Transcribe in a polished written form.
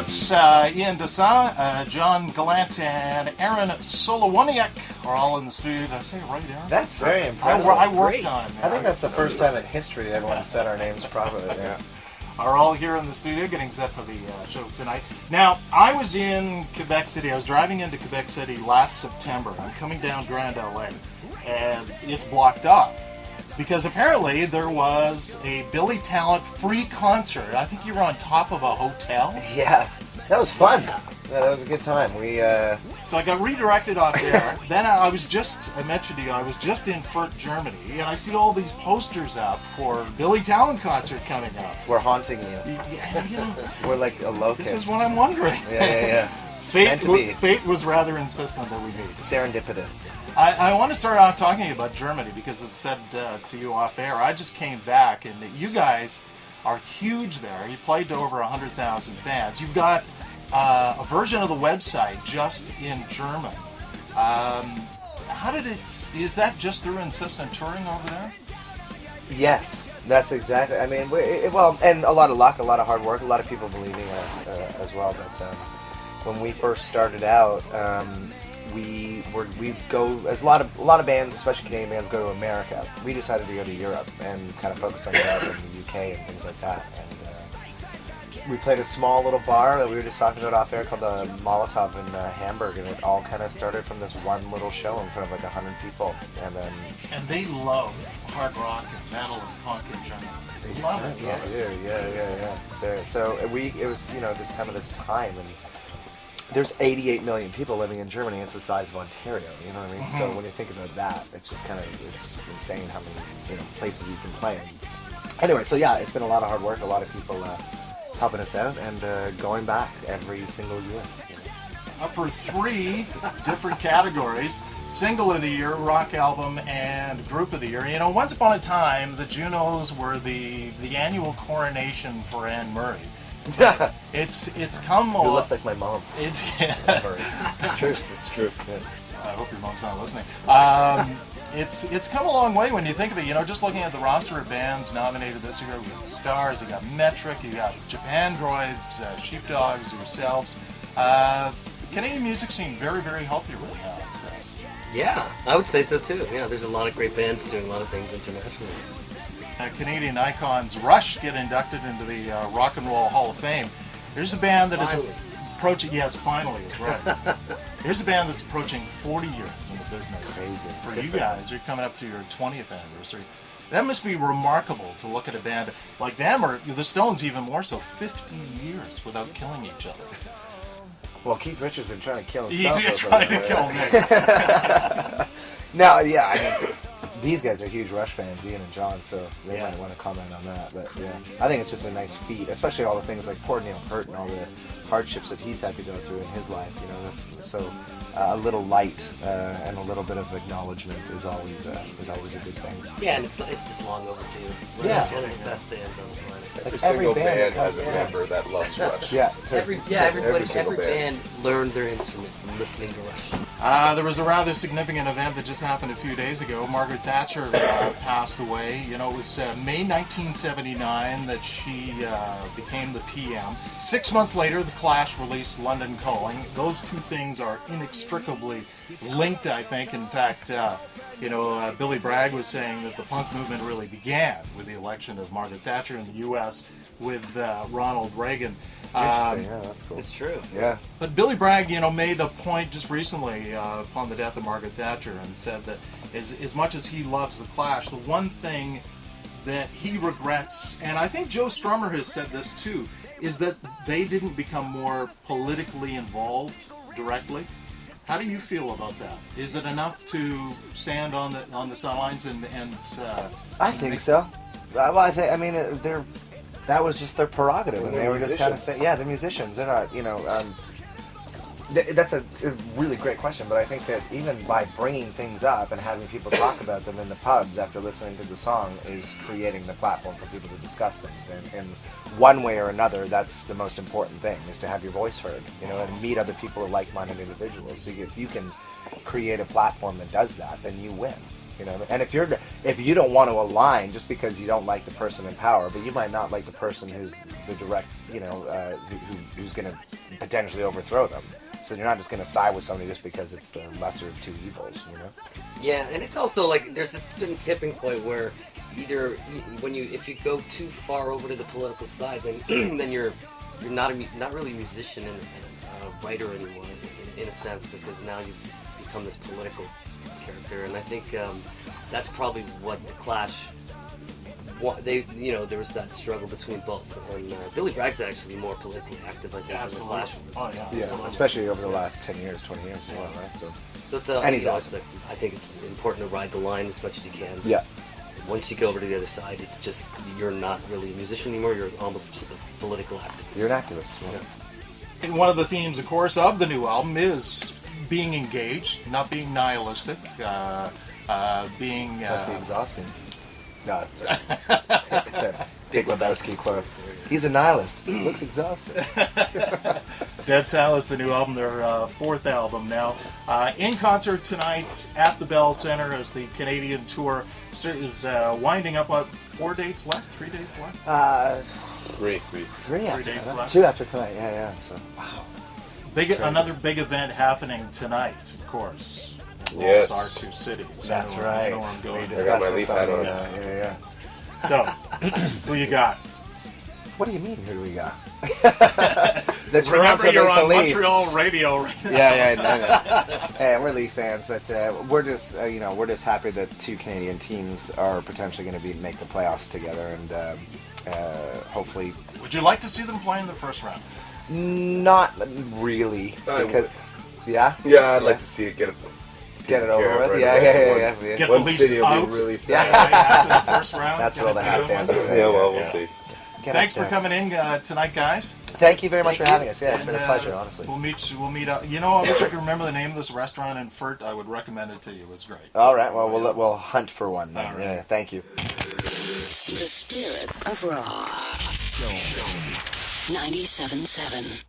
Roots, Ian Dessa, John Gallant, and Aaron Solowaniak are all in the studio. Did I say it right, Aaron? That's very impressive. I worked on it. I think that's the first time in history everyone said our names properly. Yeah. Are all here in the studio getting set for the show tonight. Now, I was in Quebec City. I was driving into Quebec City last September. I'm coming down Grand LA, and it's blocked off because apparently there was a Billy Talent free concert. I think you were on top of a hotel. Yeah, that was fun. Yeah, that was a good time. So I got redirected off there. Then I mentioned to you, I was just in Fürth, Germany, and I see all these posters up for Billy Talent concert coming up. We're haunting you. Yeah. We're like a locust. This is what I'm wondering. Yeah. Fate was rather insistent that we meet. Serendipitous. I want to start out talking about Germany because, as I said to you off air, I just came back, and you guys are huge there. You played to over 100,000 fans. You've got a version of the website just in German. Is that just through insistent touring over there? Yes, that's exactly. I mean, and a lot of luck, a lot of hard work, a lot of people believing in us as well. But when we first started out, we go as a lot of bands, especially Canadian bands, go to America. We decided to go to Europe and kind of focus on Europe and the UK and things like that. And we played a small little bar that we were just talking about off air called the Molotov in Hamburg, and it all kind of started from this one little show in front of like 100 people, and then. And they love hard rock and metal and punk in Germany. They love it. Yeah. So it was just kind of this time, and there's 88 million people living in Germany. It's the size of Ontario. You know what I mean? Mm-hmm. So when you think about that, it's just it's insane how many places you can play in. Anyway, so yeah, it's been a lot of hard work. A lot of people. Helping us out and going back every single year. Up for 3 different categories: Single of the Year, Rock Album, and Group of the Year. Once upon a time, the Junos were the annual coronation for Anne Murray. It's come. Who looks like my mom. It's true. It's true. Yeah. I hope your mom's not listening. It's come a long way when you think of it. Just looking at the roster of bands nominated this year, with Stars, you got Metric, you got Japan Droids, Sheepdogs, yourselves. Canadian music scene very, very healthy right now. Yeah, I would say so too. Yeah, there's a lot of great bands doing a lot of things internationally. Canadian icons Rush get inducted into the Rock and Roll Hall of Fame. Here's a band that is approaching. Yes, finally, it's right. Here's a band that's approaching 40 years in the business. Crazy. For you guys, you're coming up to your 20th anniversary. That must be remarkable to look at a band like them, or the Stones even more so, 50 years without killing each other. Well, Keith Richards been trying to kill himself. He's trying to kill me. No, yeah, I mean, these guys are huge Rush fans, Ian and John, so they might want to comment on that. But yeah, I think it's just a nice feat, especially all the things like poor Neil Peart and all the hardships that he's had to go through in his life. So a little light and a little bit of acknowledgement is always a good thing. Yeah, and it's just long overdue. We're one of the best bands on the planet. Every single band has a member that loves Rush. Every band learned their instrument from listening to Rush. There was a rather significant event that just happened a few days ago. Margaret Thatcher passed away. It was May 1979 that she became the PM. 6 months later, The Clash released London Calling. Those two things are inextricably linked, I think. In fact, Billy Bragg was saying that the punk movement really began with the election of Margaret Thatcher in the U.S. with Ronald Reagan. Interesting, yeah, that's cool. It's true. Yeah. But Billy Bragg, made a point just recently upon the death of Margaret Thatcher and said that as much as he loves The Clash, the one thing that he regrets, and I think Joe Strummer has said this too, is that they didn't become more politically involved directly. How do you feel about that? Is it enough to stand on the sidelines and I think so. Well, that was just their prerogative, and they were just kind of saying, they're musicians. They're not, that's a really great question, but I think that even by bringing things up and having people talk about them in the pubs after listening to the song is creating the platform for people to discuss things. And one way or another, that's the most important thing, is to have your voice heard, and meet other people, like-minded individuals. So if you can create a platform that does that, then you win. You know, and if you don't want to align just because you don't like the person in power, but you might not like the person who's the direct, you know, who's going to potentially overthrow them. So you're not just going to side with somebody just because it's the lesser of two evils, you know. Yeah, and it's also like there's a certain tipping point where either if you go too far over to the political side, then then you're not really a musician and a writer anymore in a sense, because now you've become this political character. And I think that's probably what the Clash. There was that struggle between both, and Billy Bragg's actually more politically active, I think, than the Clash was. Oh yeah. Yeah, Absolutely. especially over the last 10 years, 20 years as well, right? So It's, And he's awesome. I think it's important to ride the line as much as you can. yeah, Once you go over to the other side, it's just you're not really a musician anymore. You're almost just a political activist. you're an activist. Yeah. And one of the themes, of course, of the new album is being engaged, not being nihilistic, being. Must be exhausting. No, it's a Big Lebowski quote. He's a nihilist. He looks exhausted. Dead Silence, the new album, their fourth album now. In concert tonight at the Bell Center as the Canadian tour is winding up. What, 4 dates left? 3 days left? 3. 3 after days tonight. left. 2 after tonight. Yeah. So wow. Another big event happening tonight, of course. As well Yes. as our two cities. That's You know right. where I'm going. We I got my discussed leaf this hat on. Yeah. So, who you got? What do you mean? Who do we got? The Remember, Toronto you're on Maple Leafs. Montreal radio right now. Yeah. Hey, we're Leaf fans, but we're just we're just happy that two Canadian teams are potentially going to make the playoffs together, and hopefully Would you like to see them play in the first round? not really I because would. yeah, Yeah, I'd like to see it get it taken over care of with. right Yeah, away. yeah. Get One the Leafs city will out. be really Yeah. sad. After the first round. That's get what all the it Hat done fans with. will say. Yeah, well, Yeah. we'll see. Get Thanks up for there. coming in tonight, guys. Thank you very much Thank for you. having us. Yeah, it's been a And, pleasure, honestly. We'll meet up. You know, I wish I could remember the name of this restaurant in Furt. I would recommend it to you. It was great. All right, well, we'll hunt for one. Then. All right. Yeah, thank you. The spirit of rock. 97.7.